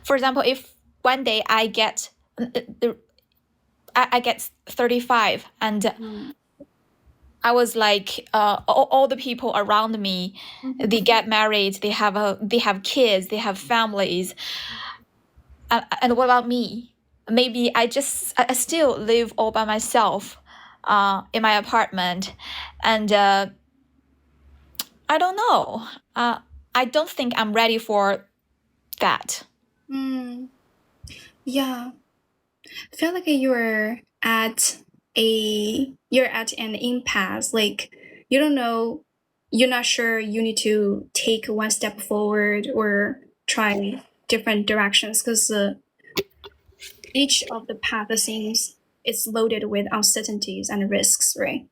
For example, if one day I get 35 and I was like, all the people around me, they get married, they have kids, they have families, and what about me? Maybe I still live all by myself, in my apartment, and I don't know. I don't think I'm ready for that. Yeah, I feel like you're at an impasse. Like, you don't know, you're not sure you need to take one step forward or try different directions, because each of the paths seems it's loaded with uncertainties and risks, right?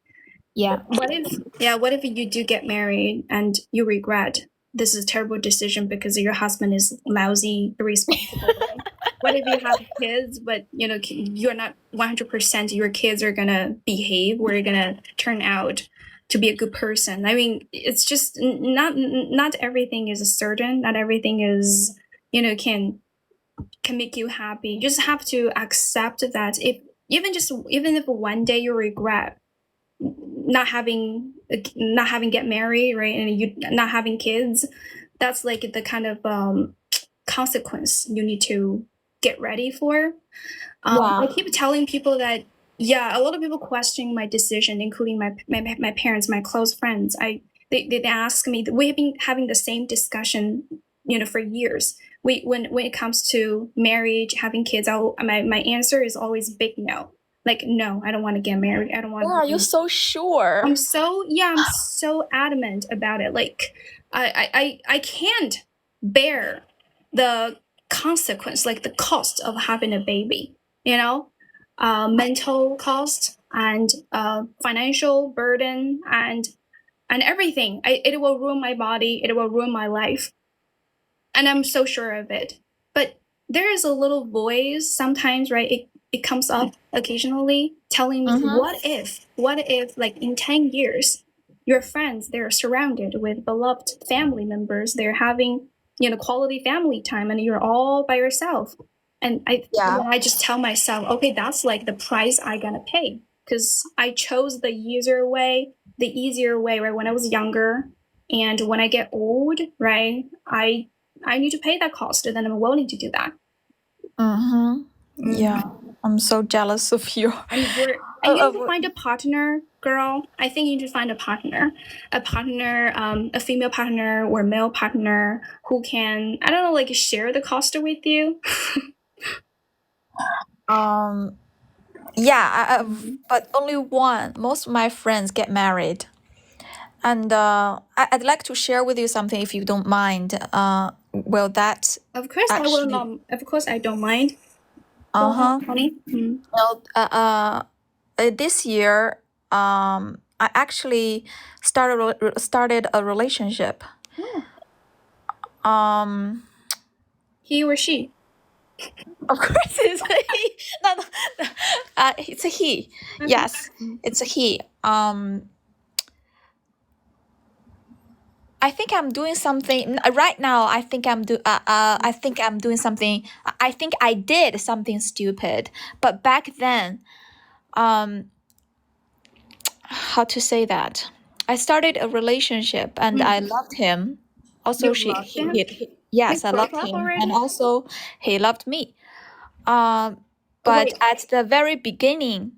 Yeah. What if you do get married and you regret this is a terrible decision because your husband is lousy, irresponsible? Right? What if you have kids, but you're not 100% your kids are gonna behave, or you're gonna turn out to be a good person? I mean, it's just not everything is certain. Not everything is can make you happy. You just have to accept that even if one day you regret not having get married, right, and you not having kids, that's like the kind of consequence you need to get ready for. I keep telling people that, a lot of people questioning my decision, including my parents, my close friends. They ask me, we have been having the same discussion for years. When it comes to marriage, having kids, my answer is always big no. Like, no, I don't want to get married. I don't want. Why are you so sure? I'm so adamant about it. Like, I can't bear the consequence, like the cost of having a baby. Mental cost and financial burden and everything. It will ruin my body. It will ruin my life, and I'm so sure of it. But there is a little voice sometimes, right? It comes up occasionally telling me, what if, like in 10 years, your friends, they're surrounded with beloved family members, they're having, quality family time, and you're all by yourself. And I just tell myself, okay, that's like the price I gotta pay, because I chose the easier way, right, when I was younger. And when I get old, right, I need to pay that cost, and then I'm willing to do that. Yeah, I'm so jealous of you. And you need to find a partner, girl. I think you need to find a partner, a female partner or male partner who can, I don't know, like share the cost with you. Yeah, but only one. Most of my friends get married, and I'd like to share with you something if you don't mind. Well, that Of course, I will not. Of course, I don't mind. Honey. Well, this year, I actually started a relationship. He or she? Of course, it's a he. No, it's a he. Yes, it's a he. I think I'm doing something right now. I think I'm doing something. I think I did something stupid. But back then, how to say that? I started a relationship and I loved him. Also, yes, I loved him, and also he loved me. But at the very beginning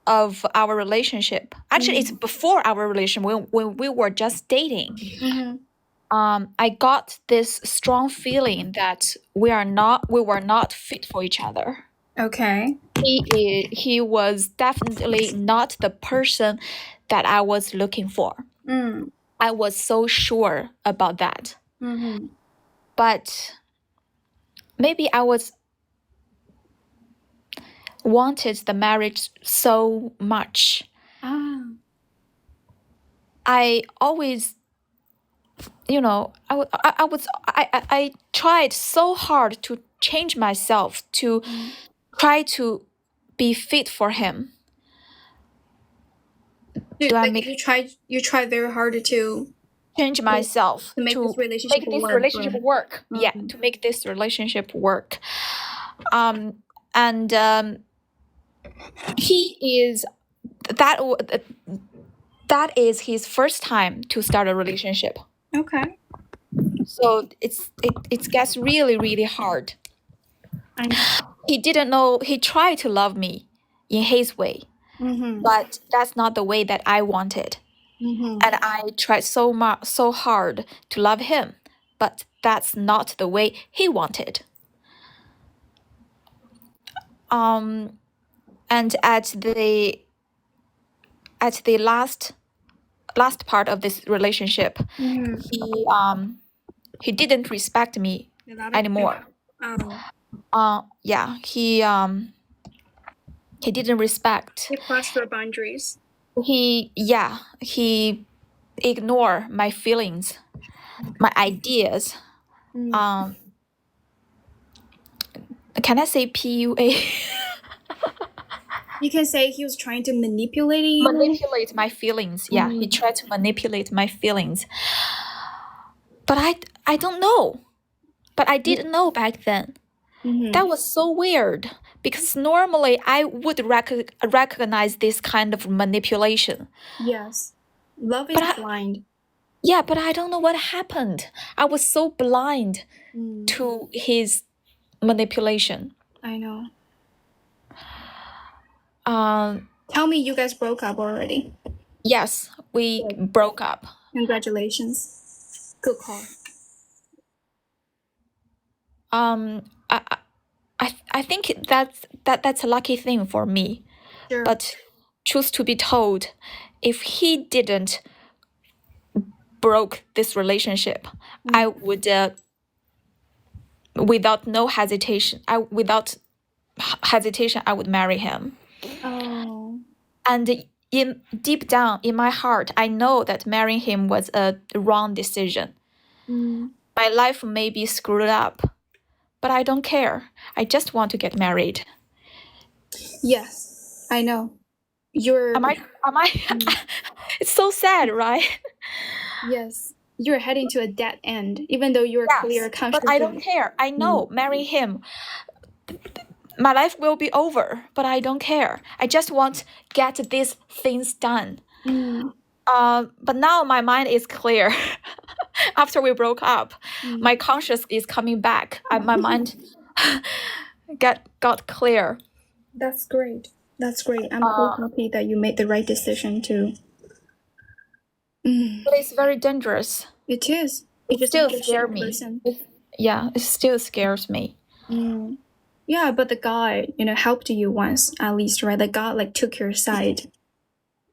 of our relationship, actually, it's before our relationship, when we were just dating. I got this strong feeling that we were not fit for each other. Okay. He was definitely not the person that I was looking for. I was so sure about that. But maybe I wanted the marriage so much. I always, I tried so hard to change myself, to try to be fit for him. You tried very hard to change myself to make to this relationship make this work, relationship right? work. Yeah, to make this relationship work. And he is that that is his first time to start a relationship. Okay. So it gets really, really hard. I know. He didn't know. He tried to love me in his way, but that's not the way that I wanted. And I tried so hard to love him, but that's not the way he wanted. And at the last part of this relationship, he didn't respect me anymore. Yeah, he didn't respect. He crossed your boundaries. He ignored my feelings, my ideas. Can I say PUA? You can say he was trying to manipulate you. Manipulate my feelings. Yeah, he tried to manipulate my feelings. But I don't know. But I didn't know back then. That was so weird because normally I would recognize this kind of manipulation. Yes. Love is blind. Yeah, but I don't know what happened. I was so blind to his manipulation. I know. Tell me you guys broke up already. Yes, we broke up. Congratulations. Good call. I think that's a lucky thing for me. Sure. But truth to be told, if he didn't broke this relationship, I would without hesitation, I would marry him. Oh. And deep down in my heart, I know that marrying him was a wrong decision. My life may be screwed up, but I don't care. I just want to get married. Yes, I know. Am I? It's so sad, right? Yes. You're heading to a dead end, even though you're clear, conscious. But I don't care. I know, marry him. My life will be over, but I don't care. I just want to get these things done. But now my mind is clear. After we broke up, my conscience is coming back. My mind got clear. That's great. That's great. I'm so happy that you made the right decision to. But it's very dangerous. It is. It still scares me. Yeah, it still scares me. Yeah, but the guy, helped you once at least, right? The God took your side,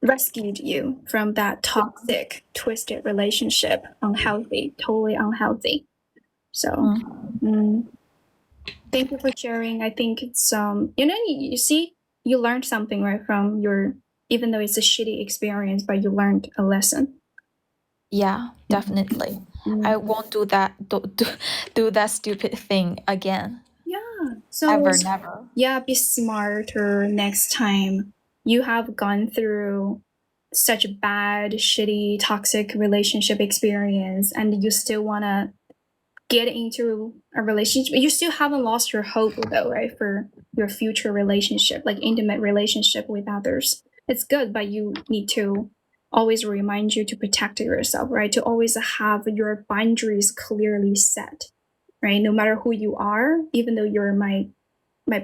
rescued you from that toxic, twisted relationship, totally unhealthy. So, thank you for sharing. I think it's you see, you learned something, right, from even though it's a shitty experience, but you learned a lesson. Yeah, definitely. I won't do that stupid thing again. Yeah. So never. Yeah, be smarter next time. You have gone through such a bad, shitty, toxic relationship experience, and you still want to get into a relationship. You still haven't lost your hope, though, right, for your future relationship, intimate relationship with others. It's good, but you need to always remind you to protect yourself, right? To always have your boundaries clearly set, right? No matter who you are, even though you're my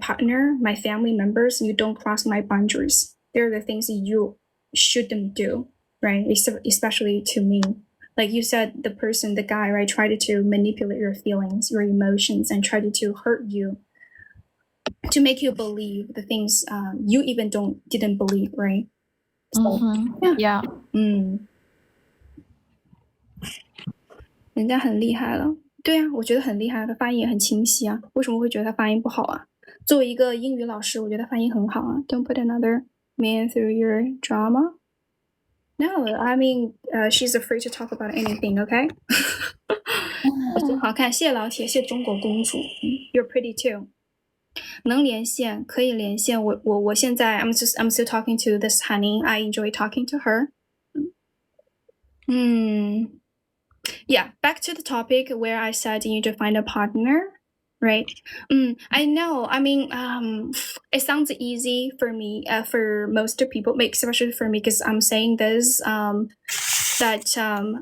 partner, my family members, you don't cross my boundaries. They're the things that you shouldn't do, right? Especially to me. Like you said, the guy, right, tried to manipulate your feelings, your emotions, and tried to hurt you, to make you believe the things you even didn't believe, right? So, yeah. 人家很厉害了。对啊，我觉得很厉害，他发音也很清晰啊。为什么会觉得他发音不好啊？作为一个英语老师，我觉得发音很好啊。Don't put another man through your drama. No, I mean, she's afraid to talk about anything. Okay. 真好看，谢谢老铁，谢谢中国公主。You're pretty too. 能连线，可以连线。我现在 I'm still talking to this honey. I enjoy talking to her. Yeah, back to the topic where I said you need to find a partner, right? I know. I mean, it sounds easy for me, for most people, especially for me, because I'm saying this. That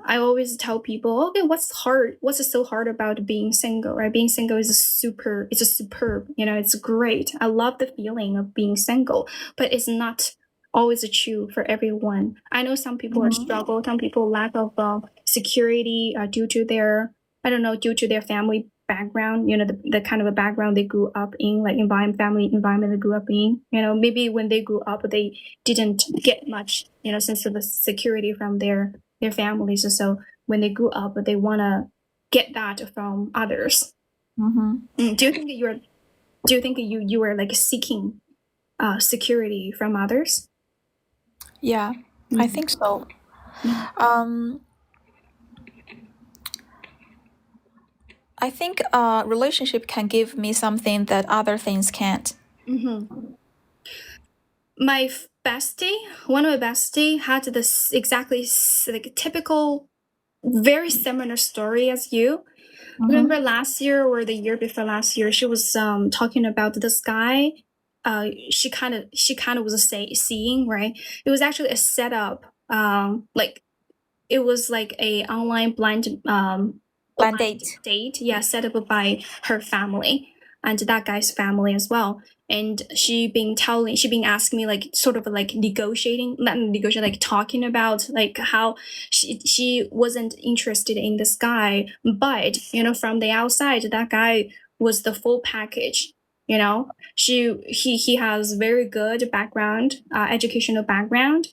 I always tell people, okay, what's hard? What's so hard about being single, right? Being single is it's a superb, it's great. I love the feeling of being single, but it's not always true for everyone. I know some people are struggle, some people lack of security due to their, I don't know, due to their family background, the kind of a background they grew up in, like family environment they grew up in. Maybe when they grew up, they didn't get much, sense of security from their families. So when they grew up, they want to get that from others. Do you think you were like seeking security from others? Yeah, I think so. I think a relationship can give me something that other things can't. My bestie, one of my bestie, had this exactly like typical, very similar story as you. Remember last year or the year before last year, she was talking about this guy. She kind of was seeing, right. It was actually a setup. Like it was like a online blind date. Yeah, set up by her family and that guy's family as well. And she been asking me, like, sort of like like talking about like how she wasn't interested in this guy, but from the outside that guy was the full package. He has very good background, educational background.